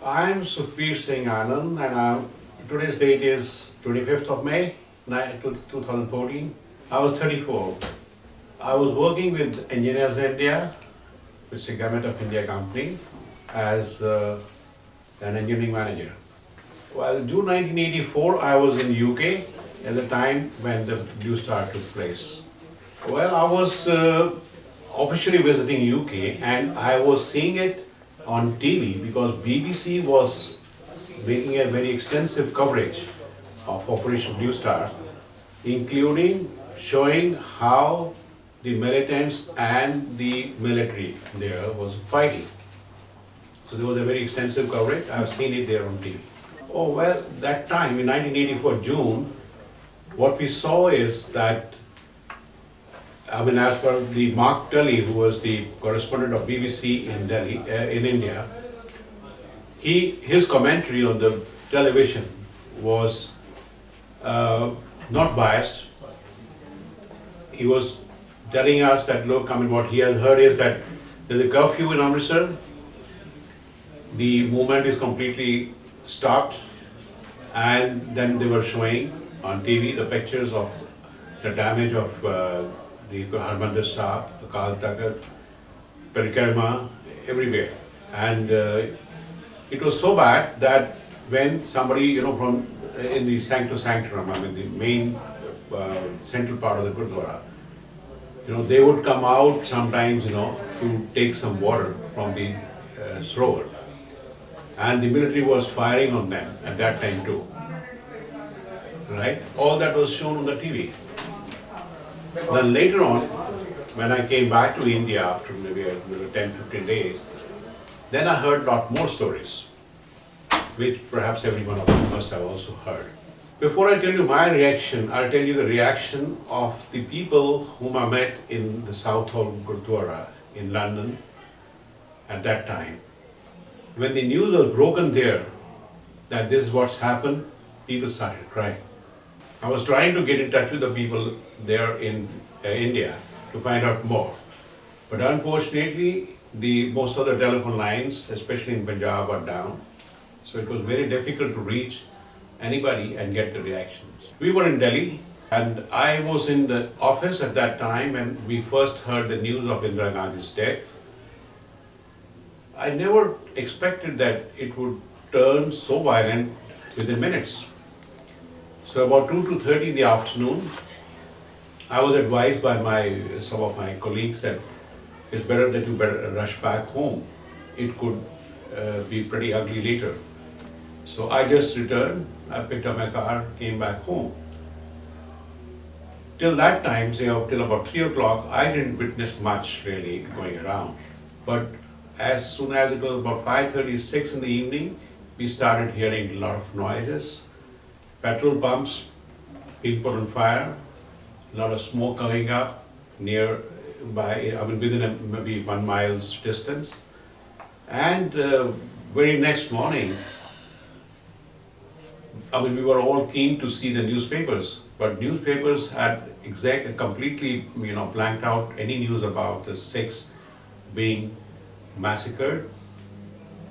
I'm Sukhbir Singh Anand, and today's date is 25th of May 2014. I was 34. I was working with Engineers India, which is a Government of India company, as an engineering manager. Well, June 1984, I was in UK at the time when the Blue Star took place. Well, I was officially visiting UK, and I was seeing it on TV because BBC was making a very extensive coverage of Operation Blue Star, including showing how the militants and the military there was fighting. So there was a very extensive coverage. I've seen it there on TV. Oh well, that time in 1984 June, what we saw is that, as per the Mark Tully, who was the correspondent of BBC in Delhi, in India, his commentary on the television was not biased. He was telling us that, look, what he has heard is that there's a curfew in Amritsar, the movement is completely stopped, and then they were showing on TV the pictures of the damage of the Harmandir Sahib, Akal Takat, Parikrama, everywhere. And it was so bad that when somebody, from in the sanctum, the main central part of the Gurdwara, they would come out sometimes, to take some water from the Srovar. And the military was firing on them at that time too. Right? All that was shown on the TV. Then later on, when I came back to India after maybe 10-15 days, then I heard a lot more stories, which perhaps every one of you must have also heard. Before I tell you my reaction, I'll tell you the reaction of the people whom I met in the South Hall Gurdwara in London at that time. When the news was broken there that this is what's happened, people started crying. I was trying to get in touch with the people there in India to find out more. But unfortunately, most of the telephone lines, especially in Punjab, are down. So it was very difficult to reach anybody and get the reactions. We were in Delhi, and I was in the office at that time when we first heard the news of Indira Gandhi's death. I never expected that it would turn so violent within minutes. So about 2:30 in the afternoon, I was advised by some of my colleagues that it's better that you better rush back home. It could be pretty ugly later. So I just returned, I picked up my car, came back home. Till that time, till about 3 o'clock, I didn't witness much really going around. But as soon as it was about 5:36 in the evening, we started hearing a lot of noises. Petrol pumps being put on fire, a lot of smoke coming up within maybe 1 mile's distance. And very next morning, we were all keen to see the newspapers, but newspapers had completely, blanked out any news about the Sikhs being massacred.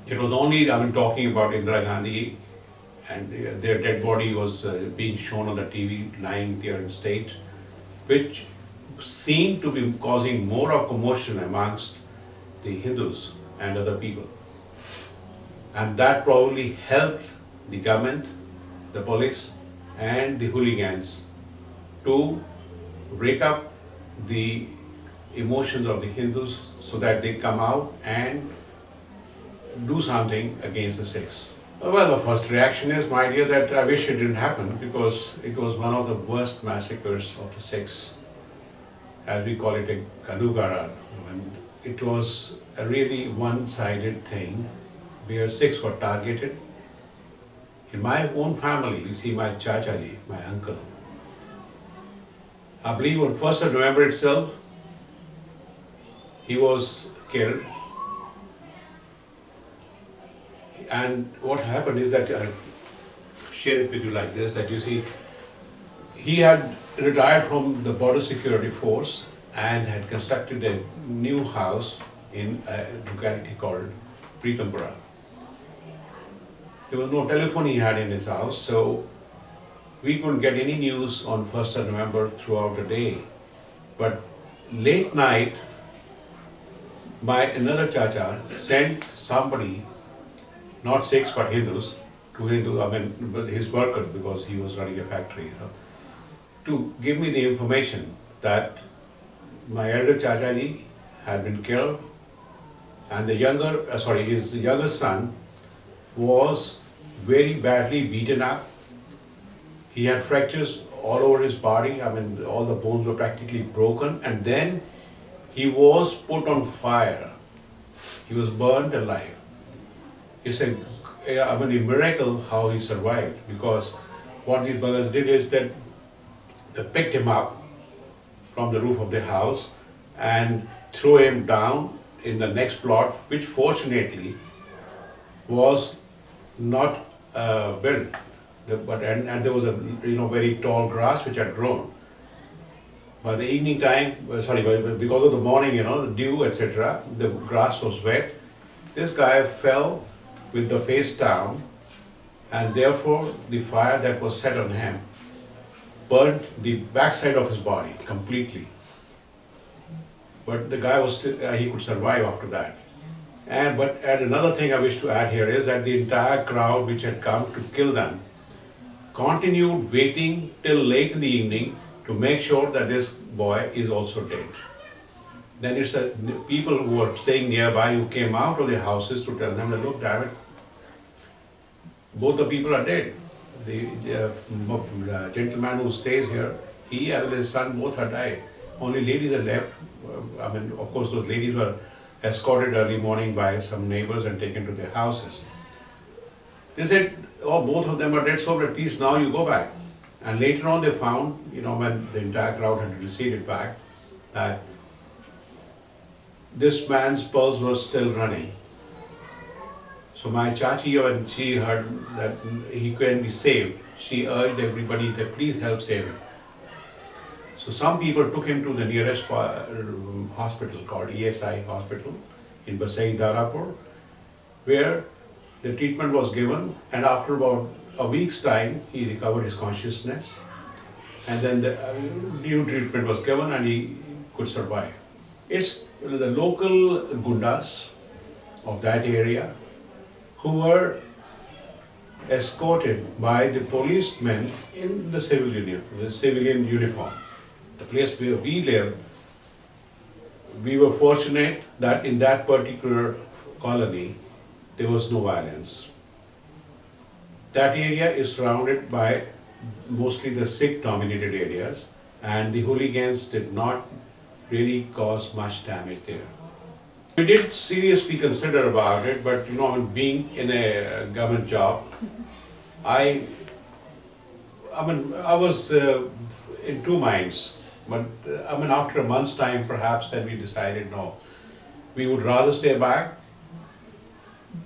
It was only, talking about Indira Gandhi, and their dead body was being shown on the TV, lying there in state, which seemed to be causing more of commotion amongst the Hindus and other people. And that probably helped the government, the police, and the hooligans to break up the emotions of the Hindus so that they come out and do something against the Sikhs. Well, the first reaction is, my dear, that I wish it didn't happen because it was one of the worst massacres of the Sikhs, as we call it, a Kadugara. And it was a really one-sided thing where Sikhs were targeted. In my own family, you see my Chachaji, my uncle, I believe on 1st of November itself, he was killed. And what happened is that, I'll share it with you like this, that you see, he had retired from the border security force and had constructed a new house in a locality called Pritampura. There was no telephone he had in his house, so we couldn't get any news on 1st of November throughout the day. But late night, my another chacha sent somebody, not Sikhs but Hindus, his worker, because he was running a factory, to give me the information that my elder chacha ji had been killed, and his younger son was very badly beaten up. He had fractures all over his body. All the bones were practically broken, and then he was put on fire. He was burned alive. It's a miracle how he survived, because what these buggers did is that they picked him up from the roof of the house and threw him down in the next plot, which fortunately was not built. And there was a very tall grass which had grown. By the evening time, because of the morning, the dew, etc., the grass was wet. This guy fell with the face down, and therefore the fire that was set on him burnt the backside of his body completely. But the guy was still, he could survive after that. And another thing I wish to add here is that the entire crowd which had come to kill them continued waiting till late in the evening to make sure that this boy is also dead. Then it's people who were staying nearby who came out of their houses to tell them that, look, damn it, both the people are dead. The gentleman who stays here, he and his son both are died. Only ladies are left. Of course, those ladies were escorted early morning by some neighbors and taken to their houses. They said, oh, both of them are dead, so at least now you go back. And later on they found, when the entire crowd had receded back, that this man's pulse was still running. So my chachi, when she heard that he couldn't be saved, she urged everybody that please help save him. So some people took him to the nearest hospital called ESI hospital in Basai Darapur, where the treatment was given, and after about a week's time, he recovered his consciousness, and then the new treatment was given and he could survive. It's the local gundas of that area who were escorted by the policemen in the civilian uniform. The place where we live, we were fortunate that in that particular colony, there was no violence. That area is surrounded by mostly the Sikh-dominated areas, and the hooligans did not really cause much damage there. We did seriously consider about it, but being in a government job, I was in two minds. But after a month's time, perhaps, then we decided no, we would rather stay back,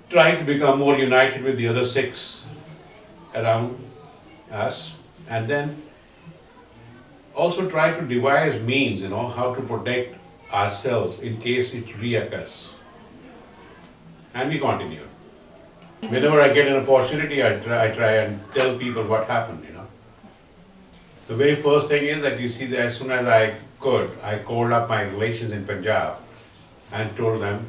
try to become more united with the other Sikhs around us, and then also try to devise means, how to protect ourselves in case it reoccurs. And we continued. Whenever I get an opportunity, I try and tell people what happened, The very first thing is that you see that as soon as I called up my relations in Punjab and told them,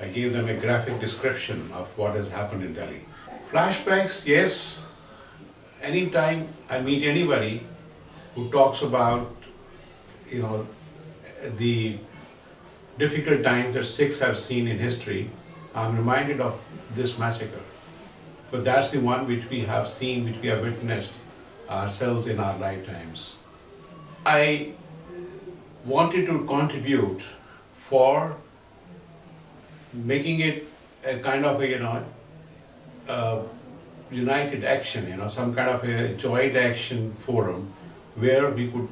I gave them a graphic description of what has happened in Delhi. Flashbacks, yes. Anytime I meet anybody who talks about, the difficult times that Sikhs have seen in history, I'm reminded of this massacre. But that's the one which we have seen, which we have witnessed ourselves in our lifetimes. I wanted to contribute for making it a kind of a united action, some kind of a joint action forum where we could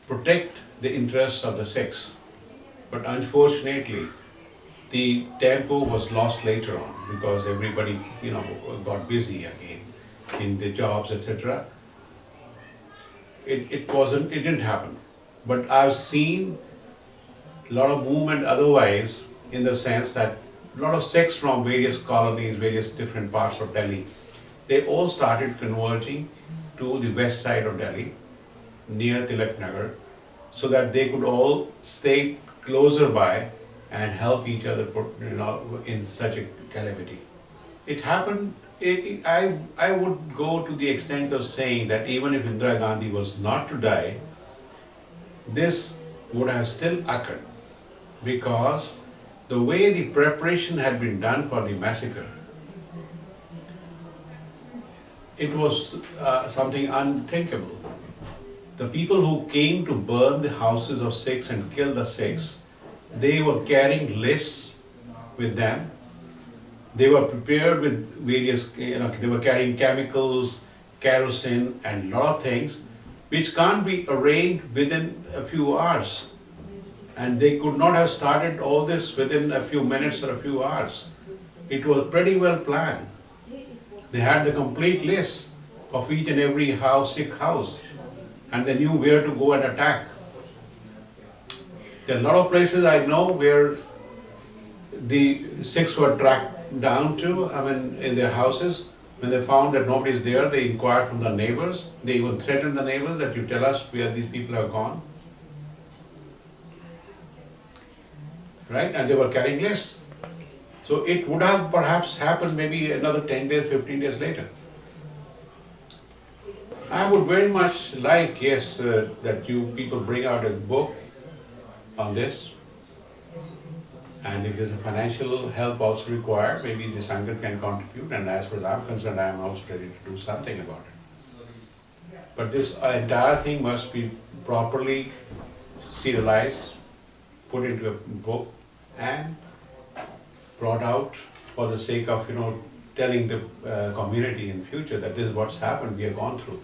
protect the interests of the Sikhs. But unfortunately, the tempo was lost later on because everybody, got busy again in the jobs, etc. It didn't happen. But I've seen a lot of movement otherwise, in the sense that lot of Sikhs from various colonies, various different parts of Delhi, they all started converging to the west side of Delhi, near Tilak Nagar, so that they could all stay closer by and help each other, in such a calamity. It happened. I would go to the extent of saying that even if Indira Gandhi was not to die, this would have still occurred, because the way the preparation had been done for the massacre, it was something unthinkable. The people who came to burn the houses of Sikhs and kill the Sikhs, they were carrying lists with them. They were prepared with various, they were carrying chemicals, kerosene, and a lot of things which can't be arranged within a few hours. And they could not have started all this within a few minutes or a few hours. It was pretty well planned. They had the complete list of each and every Sikh house, and they knew where to go and attack. There are a lot of places I know where the Sikhs were tracked down to, in their houses. When they found that nobody is there, they inquired from the neighbors. They even threatened the neighbors that you tell us where these people have gone. Right? And they were carrying lists. So it would have perhaps happened maybe another 10 days, 15 days later. I would very much like, yes, that you people bring out a book on this. And if there's a financial help also required, maybe the Sangat can contribute. And as far as I'm concerned, I am also ready to do something about it. But this entire thing must be properly serialized, put into a book, and brought out for the sake of, telling the community in future that this is what's happened, we have gone through.